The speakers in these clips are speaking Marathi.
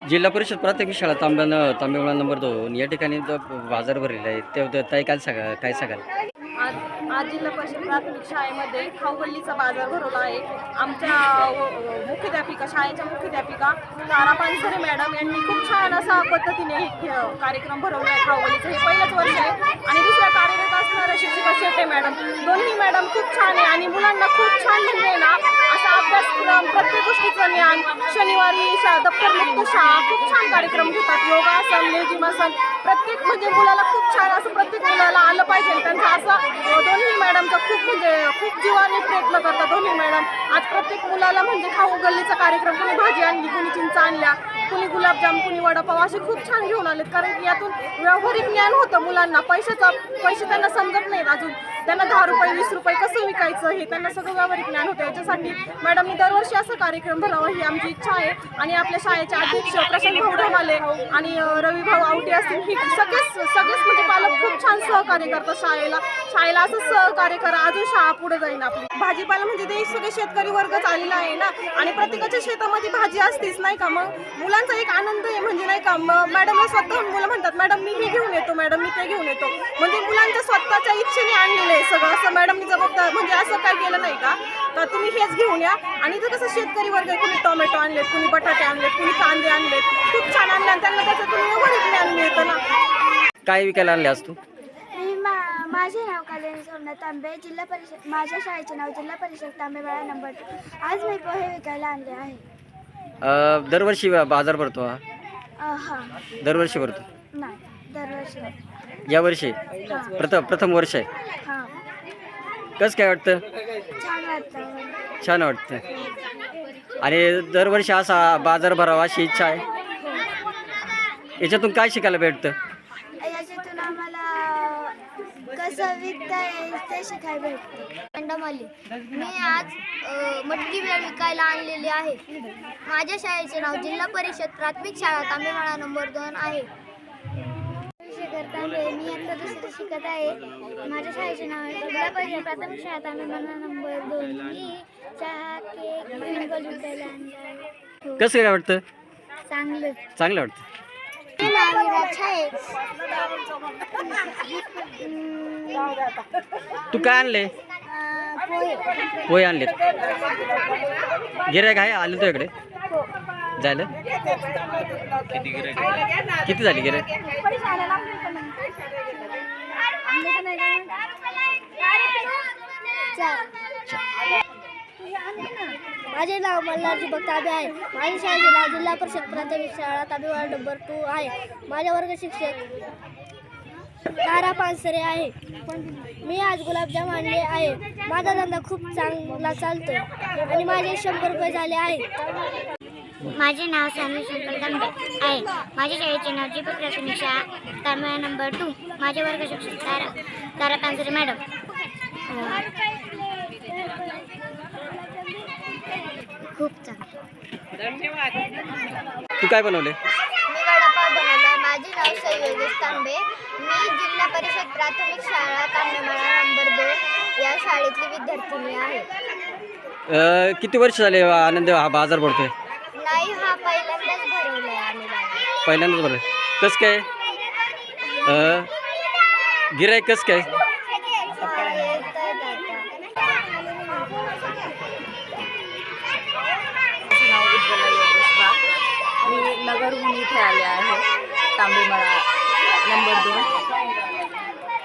जिल्हा परिषद प्राथमिक शाळा तांबेवळा नंबर 2 या ठिकाणी जो बाजार भरलेला आहे ते ताई काय सांगाल? आज जिल्हा परिषद प्राथमिक शाळेमध्ये खाऊगल्लीचा बाजार भरवला आहे. आमच्या मुख्याध्यापिका शाळेच्या मुख्याध्यापिका तारा पानसरे मॅडम यांनी खूप छान असा पद्धतीने कार्यक्रम भरवला आहे. खाऊगल्लीचं हे पहिलंच वर्ष आहे आणि दुसऱ्या कार्यरत असणाऱ्या शिक्षिका शेटे मॅडम दोन्ही मॅडम खूप छान आहे आणि मुलांना खूप छान म्हणजे ना असा अभ्यासक्रम प्रत्येक गोष्टीचं ज्ञान शनिवारी दप्तर मुक्त शाळा खूप छान कार्यक्रम घेतात. योगासन लेझिमासन प्रत्येक म्हणजे मुलाला खूप छान असं प्रत्येक मुलाला आलं पाहिजे त्यांचं असं दोन्ही मॅडमचा खूप जीवाने प्रयत्न करतात दोन्ही मॅडम. आज प्रत्येक मुलाला म्हणजे खाऊ गल्लीचा कार्यक्रम कुणी भाजी आणली कुणी चिंचा आणल्या कुणी गुलाबजाम कुणी वडापाव असे खूप छान घेऊन आलेत कारण की यातून व्यावहारिक ज्ञान होतं मुलांना. पैसे त्यांना समजत नाहीत अजून त्यांना 10 रुपये 20 रुपये कसं विकायचं हे त्यांना सगळं व्यावहारिक ज्ञान होतं. याच्यासाठी मॅडमनी दरवर्षी असं कार्यक्रम भरावा ही आमची इच्छा आहे आणि आपल्या शाळेचे अध्यक्ष प्रशांत भाऊ ढमाले आणि रवी भाऊ आवटे असतील ही सगळेच म्हणजे पालक खूप छान सहकार्य करतात शाळेला असं सहकार्य करा अजून शाळा पुढे जाईल आपली. भाजीपाला म्हणजे ते सगळे शेतकरी वर्गच आलेला आहे ना आणि प्रत्येकाच्या शेतामध्ये भाजी असतीच नाही का. मग मुलांचा एक आनंद आहे म्हणजे नाही का मॅडमला स्वतःहून मुलं म्हणतात मॅडम मी हे घेऊन येतो मॅडम मी ते घेऊन येतो म्हणजे मुलांच्या स्वतःच्या इच्छेने आणलेलं आहे सगळं. असं मॅडमनी जबाबदार म्हणजे असं काय केलं नाही का तर तुम्ही हेच घेऊन या. आणि तर कसं शेतकरी वर्ग आहे कुणी टोमॅटो आणलेत कुणी बटाटे आणलेत कुणी कांदे आणलेत खूप छान आणले आणि त्यांना त्याच्यातून व्यावहारिक ज्ञान मिळतं ना. काय विकायला आणले आज तू? माझे नाव कल्याणी सोमनाथ तांबे जिल्हा परिषद माझ्या शाळेचे नाव जिल्हा परिषद तांबेवाडा नंबर 2. आज मी पोहे विकायला आणले आहे. दरवर्षी बाजार भरतो हां दरवर्षी भरतो? नाही दरवर्षी यावर्षी प्रथम वर्ष आहे. हां कसं काय वाटतं? छान वाटतं आणि दरवर्षी असा बाजार भरावा अशी इच्छा आहे. याच्यातून काय शिकायला भेटतं? याच्यातून आम्हाला कसं विकता येईल ते शिकायला भेटतं. अंडमाली मी आज मटकी वेळ विकायला आणलेली आहे. माझ्या शाळेचे नाव जिल्हा परिषद प्राथमिक शाळा तांबेवाडा नंबर 2 आहे. मी आता दुसरी शिकत आहे. माझ्या शाळेचे नाव आहे जिल्हा परिषद प्राथमिक शाळा तांबेवाडा नंबर 2. मी चहा केक विकायला आणले आहे. कसं काय वाटतं? चांगलं वाटतं. तू काय आणले? पोहे आणलेत. गिऱ्हाईक आहे आले तो इकडे झालं किती झाली गिऱ्हाईक? माझे नाव मल्हार दीपक ताबे आहे. माझ्या शाळेचे नाव जिल्हा परिषद प्राथमिक शाळा तांबेवाडा नंबर 2 आहे. माझ्या वर्ग शिक्षक तारा पानसरे आहे. मी आज गुलाबजाम आणले आहे. माझा धंदा खूप चांगला चालतो आणि माझे 100 रुपये झाले आहे. माझे नाव सानवी शंकर तांबे आहे. माझ्या शाळेचे नाव जिल्हा प्राथमिक शाळा तांबेवाडा नंबर 2. माझे वर्ग शिक्षक तारा पानसरे मॅडम. खूप चांगलं. तू काय बनवले? मी वडापाव बनवला. माझे नाव सई योगेश तांबे. मी जिल्हा परिषद प्राथमिक शाळा तांबेवाडा नंबर 2 या शाळेतली विद्यार्थिनी आहे. किती वर्ष झाले आनंद हा बाजार भरतोय? नाही हा पहिल्यांदाच भरवलाय आम्ही. पहिल्यांदाच भरलं. कसं काय गिऱ्हाईक कसं काय? मी नगरहून इथे आले आहे तांबेमळा नंबर 2.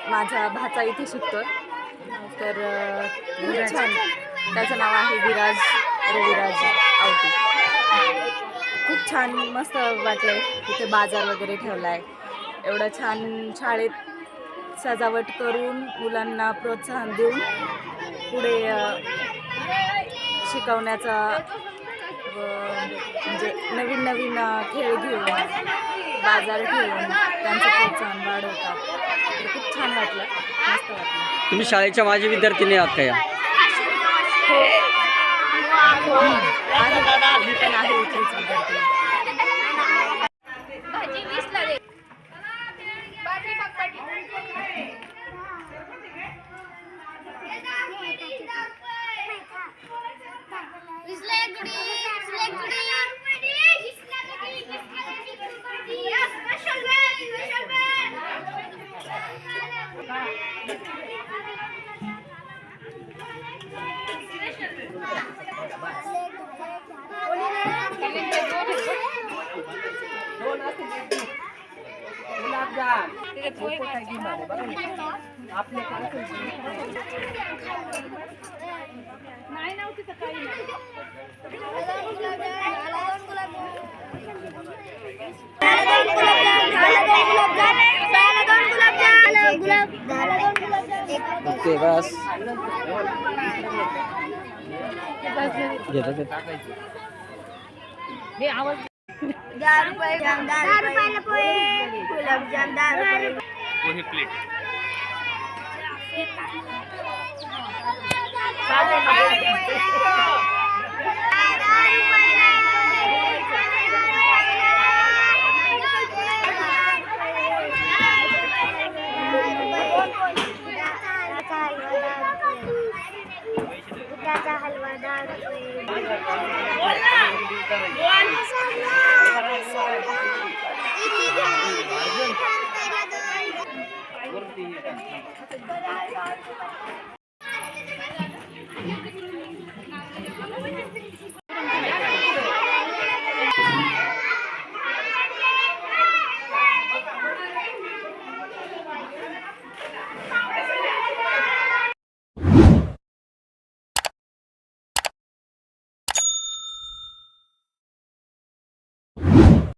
माझा भाचा इथे शिकतो तर छान त्याचं नाव आहे विराज रविराज आवटी. खूप छान मस्त वाटलं आहे. इथे बाजार वगैरे ठेवला आहे. एवढं छान शाळेत सजावट करून मुलांना प्रोत्साहन देऊन पुढे शिकवण्याचा म्हणजे नवीन खेळ घेऊन बाजार ठेवून त्यांचं प्रोत्साहन वाढवतात. खूप छान वाटलं मस्त वाटलं. तुम्ही शाळेच्या माजी विद्यार्थिनी आहात का? मी पण आहे इथेच विद्यार्थी. It's like ओके बस घेतो उद्याचा हलवा 10 रुपये